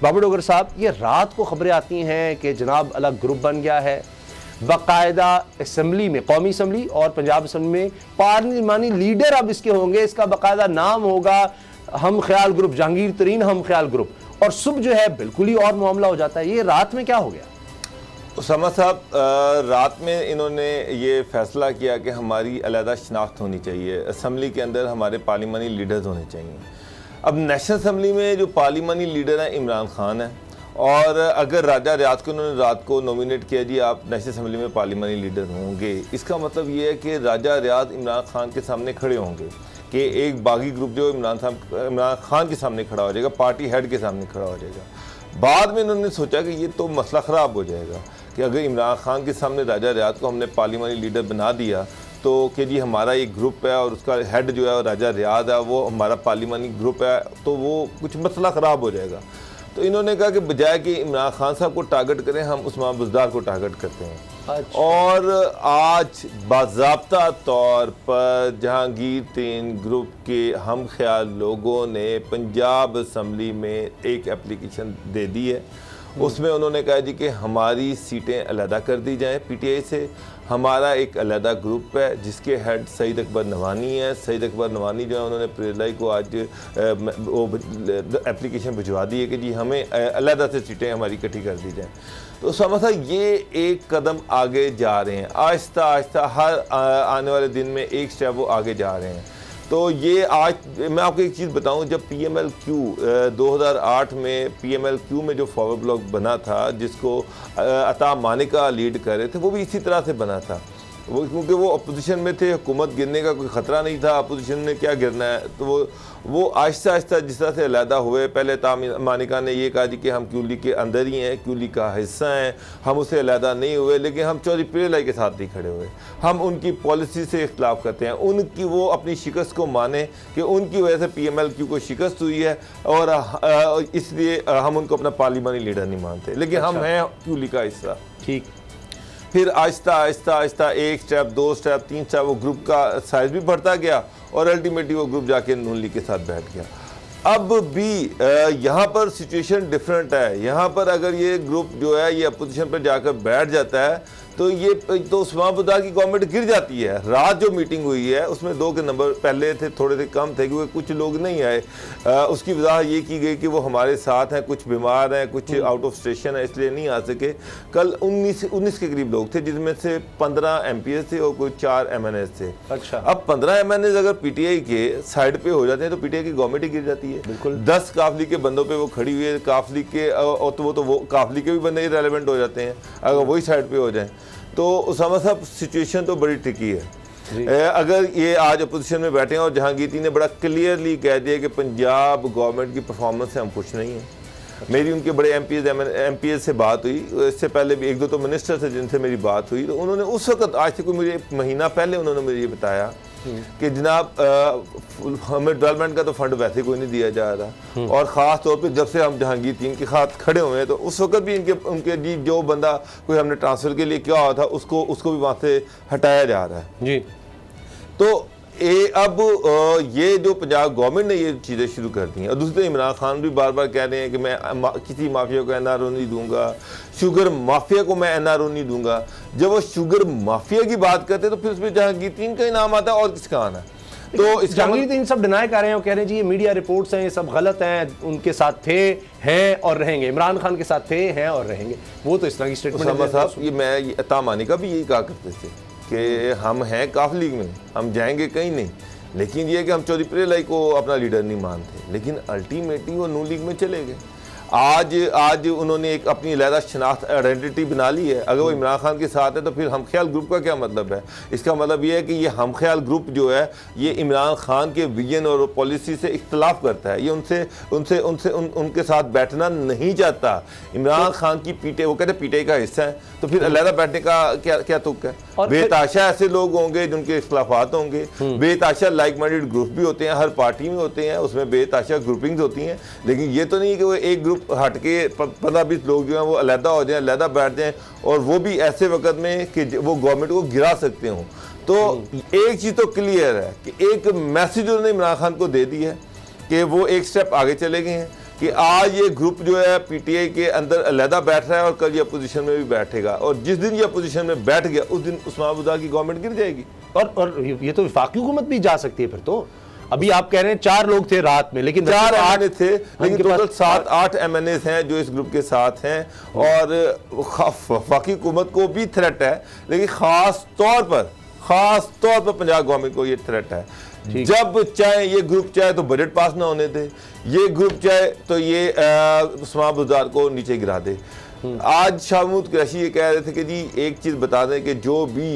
बाबर डोगर साहब, ये रात को खबरें आती हैं कि जनाब अलग ग्रुप बन गया है, बाकायदा असम्बली में, कौमी असम्बली और पंजाब असम्बली में पार्लिमानी लीडर अब इसके होंगे, इसका बाकायदा नाम होगा हम ख्याल ग्रुप, जहांगीर तरीन हम ख्याल ग्रुप, और सुबह जो है बिल्कुल ही और मामला हो जाता है। ये रात में क्या हो गया? उसामा साहब, रात में इन्होंने ये फैसला किया कि हमारी अलहदा शनाख्त होनी चाहिए, असम्बली के अंदर हमारे पार्लिमानी लीडर्स होने चाहिए। अब नेशनल असम्बली में जो पार्लिमानी लीडर हैं इमरान खान है, और अगर राजा रियाद को उन्होंने रात को नॉमिनेट किया जी आप नेशनल असम्बली में पार्लिमानी लीडर होंगे, इसका मतलब ये है कि राजा रियाद इमरान खान के सामने खड़े होंगे कि एक बागी ग्रुप जो इमरान खान के सामने खड़ा हो जाएगा, पार्टी हेड के सामने खड़ा हो जाएगा। बाद में इन्होंने सोचा कि ये तो मसला ख़राब हो जाएगा कि अगर इमरान खान के सामने राजा रियाद को हमने पार्लिमानी लीडर बना दिया तो कि जी हमारा एक ग्रुप है और उसका हेड जो है राजा रियाद है, वो हमारा पार्लिमानी ग्रुप है, तो वो कुछ मसला ख़राब हो जाएगा। तो इन्होंने कहा कि बजाय कि इमरान खान साहब को टारगेट करें, हम उस्मान बुज़दार को टारगेट करते हैं। अच्छा। और आज बाज़ाब्ता तौर पर जहांगीर तरीन ग्रुप के हम ख्याल लोगों ने पंजाब असम्बली में एक एप्लीकेशन दे दी है। उसमें उन्होंने कहा जी कि हमारी सीटें अलहदा कर दी जाएं पीटीआई से, हमारा एक अलहदा ग्रुप है जिसके हेड सईद अकबर नवानी है। सईद अकबर नवानी जो है उन्होंने प्रेलाई को आज वो एप्लीकेशन भिजवा दी है कि जी हमें अलहदा से सीटें हमारी इकट्ठी कर दी जाएं। तो समझा ये एक कदम आगे जा रहे हैं, आहिस्ता आहिस्ता हर आने वाले दिन में एक स्टेप वो आगे जा रहे हैं। तो ये आज मैं आपको एक चीज़ बताऊं, जब PMLQ 2008 में PMLQ में जो फॉरवर्ड ब्लॉक बना था जिसको अता मानिका लीड कर रहे थे, वो भी इसी तरह से बना था। वो क्योंकि वो अपोजिशन में थे, हुकूमत गिरने का कोई ख़तरा नहीं था, अपोजिशन ने क्या गिरना है। तो वो आहिस्ता आहिस्ता जिस तरह से अलहदा हुए, पहले मानिका ने ये कहा जी कि हम क्यू लीग के अंदर ही हैं, क्यू लीग का हिस्सा हैं, हम उससे अलहदा नहीं हुए, लेकिन हम चौधरी पीरलाई के साथ नहीं खड़े हुए। हम उनकी पॉलिसी से इख्तलाफ करते हैं, उनकी वो अपनी शिकस्त को माने कि उनकी वजह से PMLQ को शिकस्त हुई है और इसलिए हम उनको अपना पार्लिमानी लीडर नहीं मानते, लेकिन हम हैं क्यू लीग का हिस्सा। ठीक। फिर आहिस्ता आहिस्ता आहिस्ता एक स्टेप, दो स्टेप, तीन स्टेप, वो ग्रुप का साइज भी बढ़ता गया और अल्टीमेटली वो ग्रुप जाके नून लीग के साथ बैठ गया। अब भी यहाँ पर सिचुएशन डिफरेंट है। यहाँ पर अगर ये ग्रुप जो है ये अपोजिशन पर जाकर बैठ जाता है तो ये तो उस्मान बुज़दार की गवर्नमेंट गिर जाती है। रात जो मीटिंग हुई है उसमें 2 के नंबर पहले थे, थोड़े से कम थे क्योंकि कुछ लोग नहीं आए। उसकी वजह ये की गई कि वो हमारे साथ हैं, कुछ बीमार हैं, कुछ आउट ऑफ स्टेशन है, इसलिए नहीं आ सके। कल 19 के करीब लोग थे जिसमें से 15 MPs थे और कोई 4 MNS थे। अच्छा। अब 15 MNS अगर PTI के साइड पे हो जाते हैं तो PTI की गवर्नमेंट ही गिर जाती है। बिल्कुल। 10 काफली के बंदों पे वो खड़ी हुई है, काफली के वो काफली के भी बंदे इरेलेवेंट हो जाते हैं अगर वही साइड पे हो जाए। तो उसामा साहब सिचुएशन तो बड़ी ट्रिकी है। अगर ये आज अपोजिशन में बैठे हैं और जहांगीर ने बड़ा क्लियरली कह दिया कि पंजाब गवर्नमेंट की परफॉर्मेंस से हम खुश नहीं हैं। मेरी उनके बड़े MPs से बात हुई, इससे पहले भी 1-2 तो मिनिस्टर थे जिनसे मेरी बात हुई, तो उन्होंने उस वक्त, आज से कोई मुझे 1 महीना पहले उन्होंने मुझे ये बताया कि जनाब हमें डेवलपमेंट का तो फंड वैसे कोई नहीं दिया जा रहा, और ख़ास तौर पे जब से हम जहांगीर टीम के साथ खड़े हुए हैं तो उस वक्त भी उनके जी जो बंदा कोई हमने ट्रांसफ़र के लिए किया हुआ था उसको भी वहाँ से हटाया जा रहा है जी। तो अब ये जो पंजाब गवर्नमेंट ने ये चीज़ें शुरू कर दी हैं, और दूसरे इमरान खान भी बार बार कह रहे हैं कि मैं किसी माफिया को NRO नहीं दूंगा, शुगर माफिया को मैं NRO नहीं दूंगा। जब वो शुगर माफिया की बात करते हैं तो फिर उसमें जहांगीर तीन का ही नाम आता है और किसका आना है। तो जहांगीर तीन सब डिनाई कर रहे हैं और कह रहे हैं जी ये मीडिया रिपोर्ट्स हैं, ये सब गलत हैं, उनके साथ थे, हैं और रहेंगे, इमरान खान के साथ थे, हैं और रहेंगे। वो तो इस तरह की स्टेटमेंट साहब, ये मैं तामानी का भी यही कहा करते थे कि हम हैं काफ लीग में, हम जाएंगे कहीं नहीं, लेकिन ये कि हम चौधरी पीरलाई को अपना लीडर नहीं मानते, लेकिन अल्टीमेटली वो नून लीग में चले गए। आज उन्होंने एक अपनी अलहदा शनाख्त आइडेंटिटी बना ली है। अगर वो इमरान खान के साथ है तो फिर हम ख्याल ग्रुप का क्या मतलब है? इसका मतलब ये है कि ये हम ख्याल ग्रुप जो है ये इमरान खान के विजन और पॉलिसी से इख्तलाफ करता है, ये उनके साथ बैठना नहीं चाहता। इमरान खान की पीटे, वो कहते पीटे का हिस्सा है, तो फिर अलहदा बैठने का क्या तुक है? बेताशा ऐसे लोग होंगे जिनके इख्तलाफात होंगे, बेताशा लाइक माइंडेड ग्रुप भी होते हैं, हर पार्टी में होते हैं, उसमें बेताशा ग्रुपिंग्स होती हैं, लेकिन ये तो नहीं कि वो एक ग्रुप हट के 15-20 लोग जो हैं वो अलहदा हो जाएं, अलहदा बैठ जाएं, और वो भी ऐसे वक्त में कि वो गवर्नमेंट को गिरा सकते हों। तो एक चीज़ तो क्लियर है कि एक मैसेज उन्होंने इमरान खान को दे दी है कि वो एक स्टेप आगे चले गए हैं कि आज ये ग्रुप जो है पीटीआई के अंदर अलहदा बैठ रहा है और कल ये अपोजिशन में भी बैठेगा, और जिस दिन ये अपोजिशन में बैठ गया उस दिन उस्मान बुज़दार की गवर्नमेंट गिर जाएगी। और ये तो वफाकी हुकूमत भी जा सकती है फिर तो। अभी आप कह रहे हैं 4 लोग थे रात में, लेकिन 4 एमएनए थे, लेकिन टोटल 7-8 एमएनए हैं जो इस ग्रुप के साथ हैं। और वफाकी हुकूमत को भी थ्रेट है, लेकिन खास तौर पर पंजाब गवर्नमेंट को ये थ्रेट है। जब चाहे ये ग्रुप चाहे तो बजट पास ना होने दे, ये ग्रुप चाहे तो ये उस्मान बुज़दार को नीचे गिरा दे। आज शाह महमूद कुरैशी ये कह रहे थे कि जी एक चीज़ बता दें कि जो भी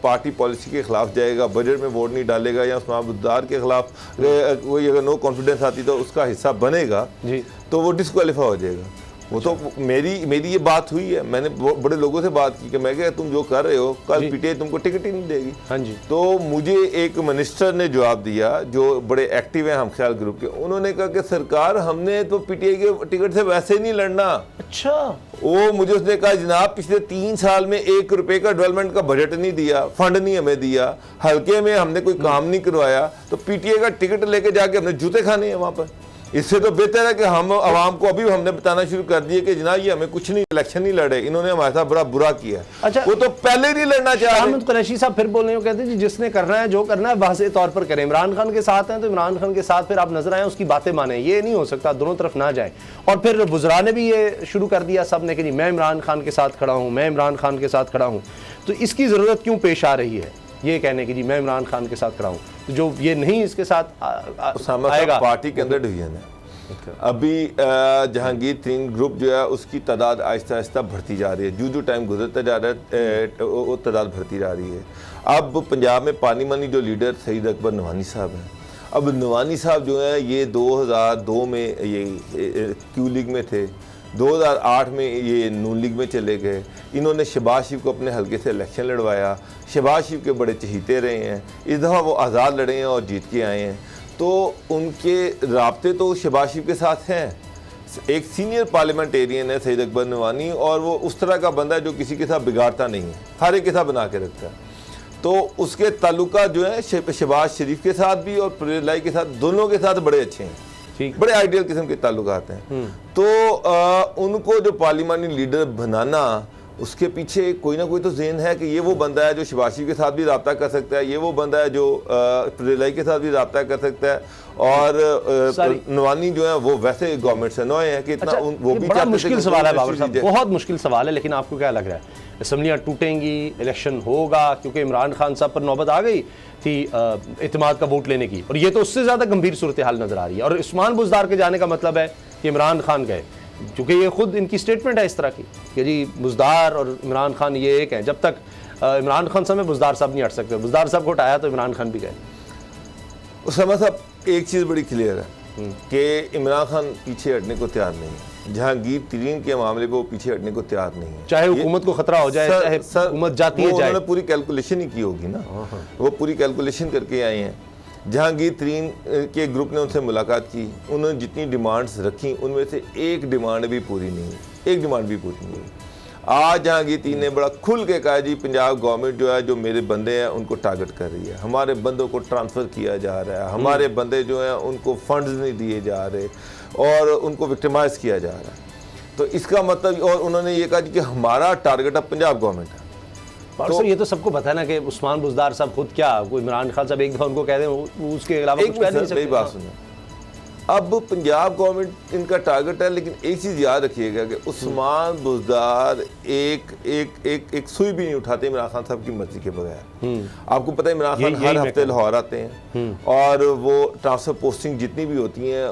पार्टी पॉलिसी के खिलाफ जाएगा, बजट में वोट नहीं डालेगा या उस्मान बुज़दार के खिलाफ कोई अगर नो कॉन्फिडेंस आती तो उसका हिस्सा बनेगा जी, तो वो डिस्क्वालीफाई हो जाएगा। वो तो मेरी ये बात हुई है, मैंने बड़े लोगों से बात की कि मैं क्या तुम जो कर रहे हो कल पीटीआई तुमको टिकट ही नहीं देगी। हाँ जी। तो मुझे एक मिनिस्टर ने जवाब दिया जो बड़े एक्टिव हैं हम ख्याल ग्रुप के, उन्होंने कहा कि सरकार हमने तो पीटीआई के टिकट से वैसे ही नहीं लड़ना। अच्छा। वो मुझे उसने कहा जनाब पिछले 3 साल में 1 रुपए का डेवलपमेंट का बजट नहीं दिया, फंड नहीं हमें दिया, हल्के में हमने कोई काम नहीं करवाया, तो पीटीआई का टिकट लेके जाके हमने जूते खाने हैं वहां पर। इससे तो बेहतर है कि हम आवाम को अभी हमने बताना शुरू कर दिए कि जनाब ये हमें कुछ नहीं, इलेक्शन नहीं लड़े, इन्होंने हमारे साथ बड़ा बुरा किया। अच्छा, वो तो पहले नहीं लड़ना चाह रहे। शाह कुरैशी साहब फिर बोल रहे हो, कहते हैं जिसने करना है जो करना है वाज़ेह तौर पर करें। इमरान खान के साथ हैं तो इमरान खान के साथ फिर आप नजर आए, उसकी बातें माने। ये नहीं हो सकता, दोनों तरफ ना जाए। और फिर वुज़रा ने भी ये शुरू कर दिया सब ने कि जी मैं इमरान खान के साथ खड़ा हूँ, मैं इमरान खान के साथ खड़ा हूँ। तो इसकी ज़रूरत क्यों पेश आ रही है ये कहने की जी मैं इमरान खान के साथ खड़ा हूँ? तो जो ये नहीं इसके साथ आएगा, पार्टी के अंदर डिवीजन है। अभी जहांगीर 3 ग्रुप जो है उसकी तादाद आहिस्ता आहिस्ता बढ़ती जा रही है, जो टाइम गुजरता जा रहा है वो तादाद बढ़ती जा रही है। अब पंजाब में पार्लिमानी जो लीडर सईद अकबर नवानी साहब हैं, अब नवानी साहब जो है ये 2002 में ये क्यू लीग में थे, 2008 में ये नून लीग में चले गए। इन्होंने शहबाज शरीफ को अपने हल्के से इलेक्शन लड़वाया, शहबाज शरीफ के बड़े चहीते रहे हैं, इस दफ़ा वो आज़ाद लड़े हैं और जीत के आए हैं। तो उनके राब्ते तो शहबाज शरीफ के साथ हैं। एक सीनियर पार्लियामेंटेरियन है सईद अकबर नवानी, और वो उस तरह का बंदा है जो किसी के साथ बिगाड़ता नहीं है, हर एक के साथ बना के रखता है। तो उसके ताल्लुकात जो है शहबाज शरीफ के साथ भी और परवेज़ लाई के साथ, दोनों के साथ बड़े अच्छे हैं, बड़े आइडियल किस्म के ताल्लुकात हैं। तो उनको जो पार्लियामानी लीडर बनाना, उसके पीछे कोई ना कोई तो ज़हन है कि ये वो बंदा है जो शहबाज शरीफ के साथ भी रब्ता कर सकता है, ये वो बंदा है जो परवेज़ के साथ भी रब्ता कर सकता है। और नवानी जो है वो वैसे गवर्नमेंट से नए हैं कि इतना वो भी बड़ा मुश्किल सवाल है बाबर साहब, बहुत मुश्किल सवाल है। लेकिन आपको क्या लग रहा है, असम्बलियाँ टूटेंगी, इलेक्शन होगा? क्योंकि इमरान खान साहब पर नौबत आ गई थी इत्तेमाद का वोट लेने की, और ये तो उससे ज़्यादा गंभीर सूरत हाल नज़र आ रही है। और उस्मान बुज़दार के जाने का मतलब है कि इमरान खान गए, क्योंकि ये खुद इनकी स्टेटमेंट है इस तरह की कि जी बुज़दार और इमरान खान ये एक हैं। जब तक इमरान खान साहब में बुज़दार साहब नहीं हट सकते, बुज़दार साहब को हटाया तो इमरान खान भी गए। उस्मान साहब एक चीज़ बड़ी क्लियर है कि इमरान खान पीछे हटने को तैयार नहीं है। जहांगीर 3 के मामले में वो पीछे हटने को तैयार नहीं है, चाहे हुकूमत को खतरा हो जाए, चाहे हुकूमत जाती है जाए। उन्होंने पूरी कैलकुलेशन ही की होगी ना, वो पूरी कैलकुलेशन करके आए हैं। जहांगीर 3 के ग्रुप ने उनसे मुलाकात की, उन्होंने जितनी डिमांड्स रखी उनमें से एक डिमांड भी पूरी नहीं हुई, एक डिमांड भी पूरी नहीं हुई। आज जहांगीर 3 ने बड़ा खुल के कहा जी पंजाब गवर्नमेंट जो है, जो मेरे बंदे हैं उनको टारगेट कर रही है, हमारे बंदों को ट्रांसफ़र किया जा रहा है, हमारे बंदे जो हैं उनको फंड्स नहीं दिए जा रहे और उनको विक्टिमाइज किया जा रहा है। तो इसका मतलब, और उन्होंने ये कहा कि हमारा टारगेट अब पंजाब गवर्नमेंट है। तो ये तो सबको पता है ना कि उस्मान बुज़दार साहब खुद क्या, कोई इमरान खान साहब एक दफ़ा उनको कह दें, उसके अलावा कुछ कह नहीं सकते। बात सुनो, अब पंजाब गवर्नमेंट इनका टारगेट है, लेकिन एक चीज़ याद रखिएगा कि उस्मान बुज़दार एक सुई भी नहीं उठाते इमरान खान साहब की मर्जी के बगैर। आपको पता है इमरान खान हर हफ्ते लाहौर आते हैं और वो ट्रांसफ़र पोस्टिंग जितनी भी होती हैं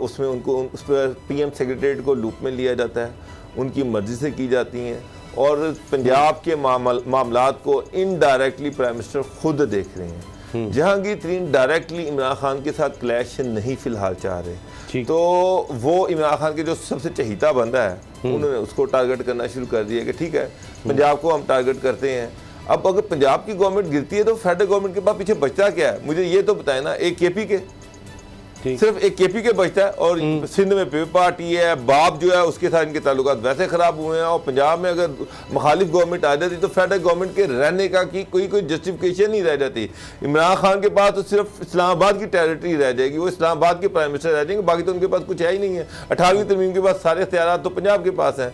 उसमें उनको उस पर PM सेक्रेटरीट को लूप में लिया जाता है, उनकी मर्जी से की जाती हैं। और पंजाब के मामलात को इनडायरेक्टली प्राइम मिनिस्टर खुद देख रहे हैं। जहांगीर 3 डायरेक्टली इमरान खान के साथ क्लैश नहीं फिलहाल चाह रहे, तो वो इमरान खान के जो सबसे चहीता बंदा है उन्होंने उसको टारगेट करना शुरू कर दिया कि ठीक है पंजाब को हम टारगेट करते हैं। अब अगर पंजाब की गवर्नमेंट गिरती है तो फेडरल गवर्नमेंट के पास पीछे बचता क्या है? मुझे ये तो बताए ना, एक KP के सिर्फ एक केपी के बचता है और सिंध में पीपल पार्टी है, बाप जो है उसके साथ इनके ताल्लुकात वैसे खराब हुए हैं। और पंजाब में अगर मुखालिफ गवर्नमेंट आ जाती तो फेडरल गवर्नमेंट के रहने का की कोई जस्टिफिकेशन नहीं रह जाती। इमरान खान के पास तो सिर्फ इस्लामाबाद की टेरिटरी रह जाएगी, वो इस्लामाबाद के प्राइम मिनिस्टर रह जाएंगे, बाकी तो उनके पास कुछ है ही नहीं है। 18वीं तरमीम के बाद सारे इख्तियारात तो पंजाब के पास हैं।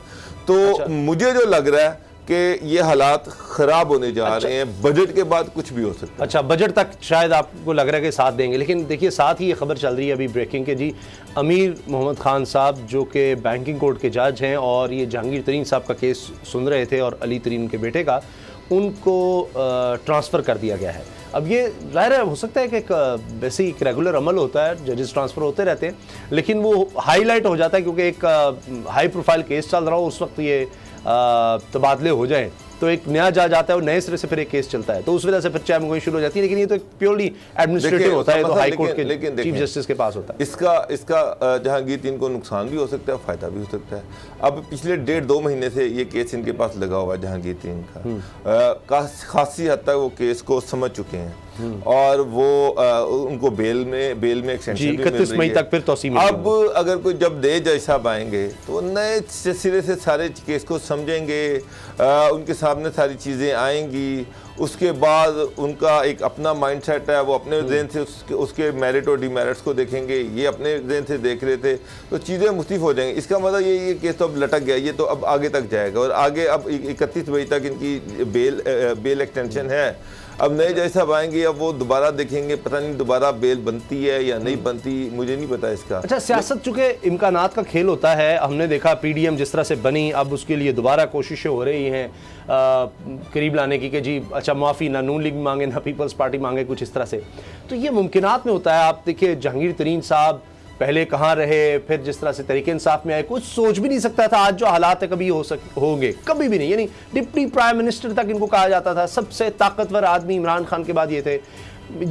तो मुझे जो लग रहा है कि ये हालात खराब होने जा रहे हैं, बजट के बाद कुछ भी हो सकता है। अच्छा, बजट तक शायद आपको लग रहा है कि साथ देंगे, लेकिन देखिए साथ ही ये खबर चल रही है अभी ब्रेकिंग के जी, अमीर मोहम्मद खान साहब जो कि बैंकिंग कोर्ट के जज हैं और ये जहांगीर तरीन साहब का केस सुन रहे थे और अली तरीन के बेटे का, उनको ट्रांसफ़र कर दिया गया है। अब ये ज़ाहिर है हो सकता है कि एक वैसे ही एक रेगुलर अमल होता है, जजेस ट्रांसफ़र होते रहते हैं, लेकिन वो हाईलाइट हो जाता है क्योंकि एक हाई प्रोफाइल केस चल रहा हो, उस वक्त ये तबादले हो जाएं तो एक नया जज आता है और नए सिरे से फिर एक केस चलता है, तो उस वजह से फिर चाहे मुगोई शुरू हो जाती है। लेकिन ये तो एक प्योरली एडमिनिस्ट्रेटिव होता है, तो हाई कोर्ट के चीफ जस्टिस के पास होता है। इसका जहांगीर तीन को नुकसान भी हो सकता है, फ़ायदा भी हो सकता है। अब पिछले 1.5-2 महीने से ये केस इनके पास लगा हुआ है जहांगीर तीन का, खासी हद तक वो केस को समझ चुके हैं और वो उनको बेल में एक्सटेंशन 31 मई तक फिर तौसीम। अब अगर कोई जब दे जज साहब आएंगे तो नए सिरे से सारे केस को समझेंगे, उनके सामने सारी चीज़ें आएंगी, उसके बाद उनका एक अपना माइंडसेट है, वो अपने जहन से उसके मेरिट और डिमेरिट्स को देखेंगे, ये अपने जहन से देख रहे थे, तो चीज़ें मुख्तलिफ हो जाएंगी। इसका मतलब ये केस तो अब लटक गया, ये तो अब आगे तक जाएगा और आगे अब 31 मई तक इनकी बेल एक्सटेंशन है। अब नए जज साहब आएंगे, अब वो दोबारा देखेंगे, पता नहीं दोबारा बेल बनती है या नहीं बनती, मुझे नहीं पता इसका। अच्छा, सियासत चूंकि इम्कानात का खेल होता है, हमने देखा पीडीएम जिस तरह से बनी, अब उसके लिए दोबारा कोशिशें हो रही हैं करीब लाने की कि जी अच्छा माफ़ी ना नून लीग मांगे ना पीपल्स पार्टी मांगे, कुछ इस तरह से, तो ये मुमकिनात में होता है। आप देखिए जहांगीर तरीन साहब पहले कहाँ रहे, फिर जिस तरह से तरीके इंसाफ में आए, कुछ सोच भी नहीं सकता था आज जो हालात है कभी होंगे, कभी भी नहीं। यानी डिप्टी प्राइम मिनिस्टर तक इनको कहा जाता था, सबसे ताकतवर आदमी इमरान खान के बाद ये थे,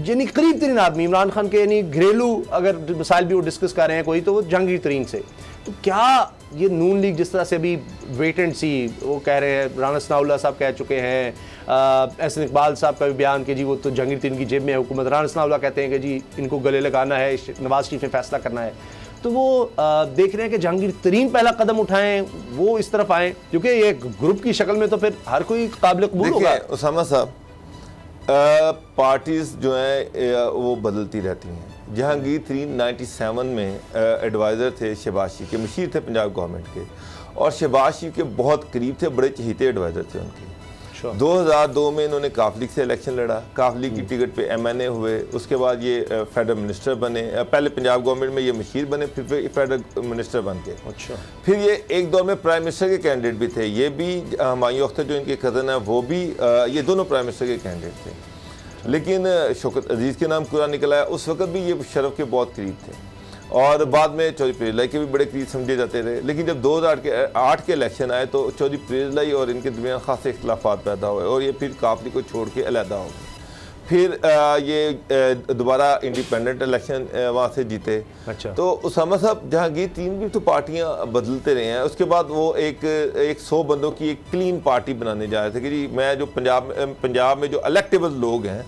यानी करीब तरीन आदमी इमरान खान के, यानी घरेलू अगर मिसाइल भी वो डिस्कस कर रहे हैं कोई, तो वो जहांगीर तरीन से। तो क्या ये नून लीग जिस तरह से अभी वेट एंड सी वो कह रहे हैं, राना सनाउल्लाह साहब कह चुके हैं, एहसन इकबाल साहब का भी बयान कि जी वो तो जहांगीर तरीन की जेब में है हुकूमत, राना सनाउल्लाह कहते हैं कि जी इनको गले लगाना है, नवाज शरीफ ने फैसला करना है। तो वो देख रहे हैं कि जहांगीर तरीन पहला कदम उठाएं, वो इस तरफ आएँ, क्योंकि ये ग्रुप की शक्ल में तो फिर हर कोई काबिल कबूल होगा। उसामा साहब, पार्टीज जो हैं वो बदलती रहती हैं। जहांगीर तरीन 97 में एडवाइज़र थे शहबाज शरीफ के, मशीर थे पंजाब गवर्नमेंट के, और शहबाज शरीफ के बहुत करीब थे, बड़े चहीते एडवाइज़र थे उनके। 2002 में इन्होंने काफ लीग से इलेक्शन लड़ा, काफ लीग की टिकट पे MNA हुए, उसके बाद ये फेडरल मिनिस्टर बने, पहले पंजाब गवर्नमेंट में ये मशीर बने, फिर फेडरल मिनिस्टर बन के। अच्छा, फिर ये एक दौर में प्राइम मिनिस्टर के कैंडिडेट भी थे, ये भी हुमायूं अख्तर जो इनके कज़न है वो भी, ये दोनों प्राइम मिनिस्टर के कैंडिडेट थे। लेकिन शौकत अजीज़ के नाम पूरा निकला है, उस वक्त भी ये शरफ के बहुत करीब थे और बाद में चौधरी पीरलाई के भी बड़े करीब समझे जाते रहे। लेकिन जब 2008 के इलेक्शन आए तो चौधरी पीरलाई और इनके दरमियान खासे इख्तिलाफात पैदा हुए और ये फिर काफ लीग को छोड़ के अलहदा हो गए। फिर ये दोबारा इंडिपेंडेंट इलेक्शन वहाँ से जीते। अच्छा, तो उसामा साहब जहांगीर तीन भी तो पार्टियां बदलते रहे हैं, उसके बाद वो एक 100 बंदों की एक क्लीन पार्टी बनाने जा रहे थे कि जी मैं जो पंजाब में जो इलेक्टेबल लोग हैं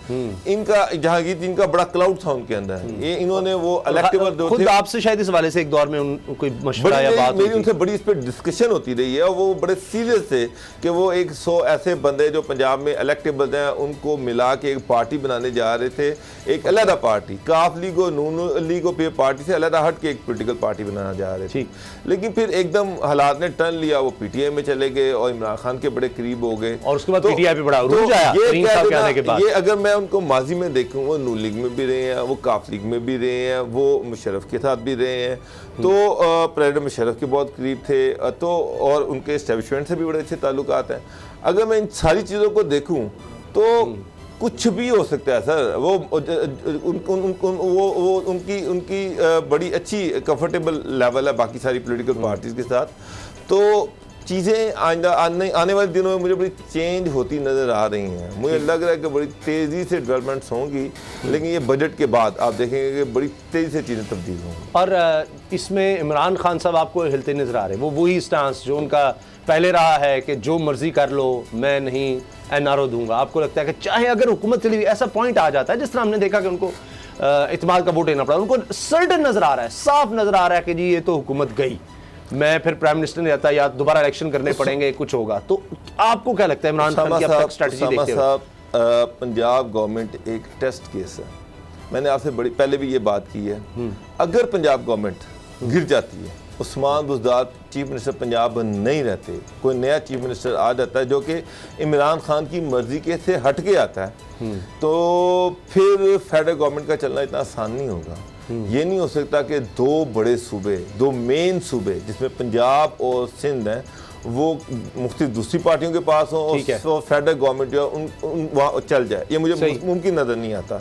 इनका, जहांगीर तीन का बड़ा क्लाउड था उनके अंदर, ये इन्होंने वो इलेक्टेबल जो खुद आपसे शायद इस वाले से एक दौर में कोई मशवरा या बात मेरी उनसे बड़ी इस पर डिस्कशन होती रही है और वो बड़े सीरियस थे कि वो 100 ऐसे बंदे जो पंजाब में इलेक्टेबल हैं उनको मिला के एक पार्टी बनाने जा रहे थे, एक अलग पार्टी, काफ लीग और नून लीग और पीपल्स पार्टी से अलग हट के एक पॉलिटिकल पार्टी बनाना जा रहे थे। लेकिन फिर एकदम हालात ने टर्न लिया, वो PTI में चले गए और इमरान खान के बड़े करीब हो गए और उसके बाद PTI पे बड़ा उरूज आया तरीन साहब के आने के बाद। ये अगर मैं उनको माजी में देखूं, वो नून लीग में भी रहे हैं, वो काफ लीग में भी रहे हैं, वो मुशर्रफ के साथ भी रहे हैं, तो प्रेसिडेंट मुशर्रफ के बहुत करीब थे, तो और उनके एस्टेब्लिशमेंट से भी बड़े अच्छे ताल्लुकात हैं। अगर मैं इन सारी चीज़ों को देखूं तो कुछ भी हो सकता है सर, वो उनकी बड़ी अच्छी कंफर्टेबल लेवल है बाकी सारी पॉलिटिकल पार्टीज के साथ, तो चीज़ें आने वाले दिनों में मुझे बड़ी चेंज होती नज़र आ रही हैं। मुझे लग रहा है कि बड़ी तेज़ी से डेवलपमेंट्स होंगी, लेकिन ये बजट के बाद आप देखेंगे कि बड़ी तेज़ी से चीज़ें तब्दील होंगी। और इसमें इमरान खान साहब आपको हिलते नज़र आ रहे हैं, वो वही स्टांस जो उनका पहले रहा है कि जो मर्जी कर लो, मैं नहीं NRO दूंगा। आपको लगता है कि चाहे अगर हुकूमत चली, ऐसा पॉइंट आ जाता है जिस तरह हमने देखा कि उनको इत्मीनान का वोट देना पड़ा। उनको सर्टन नजर आ रहा है, साफ नजर आ रहा है कि जी ये तो हुकूमत गई, मैं फिर प्राइम मिनिस्टर नहीं रहता या दोबारा इलेक्शन करने पड़ेंगे, कुछ होगा। तो आपको क्या लगता है इमरान खान की अब तक स्ट्रेटजी देखते हुए? पंजाब गवर्नमेंट एक टेस्ट केस है। मैंने आपसे बड़ी पहले भी ये बात की है, अगर पंजाब गवर्नमेंट गिर जाती है, उस्मान बुज़दार चीफ मिनिस्टर पंजाब नहीं रहते, कोई नया चीफ मिनिस्टर आ जाता है जो कि इमरान खान की मर्जी के से हट के आता है, तो फिर फेडरल गवर्नमेंट का चलना इतना आसान नहीं होगा। ये नहीं हो सकता कि दो बड़े सूबे, दो मेन सूबे जिसमें पंजाब और सिंध हैं, वो मुख्तलिफ दूसरी पार्टियों के पास हो और फेडरल गवर्नमेंट जो वहाँ चल जाए, ये मुझे मुमकिन नज़र नहीं आता।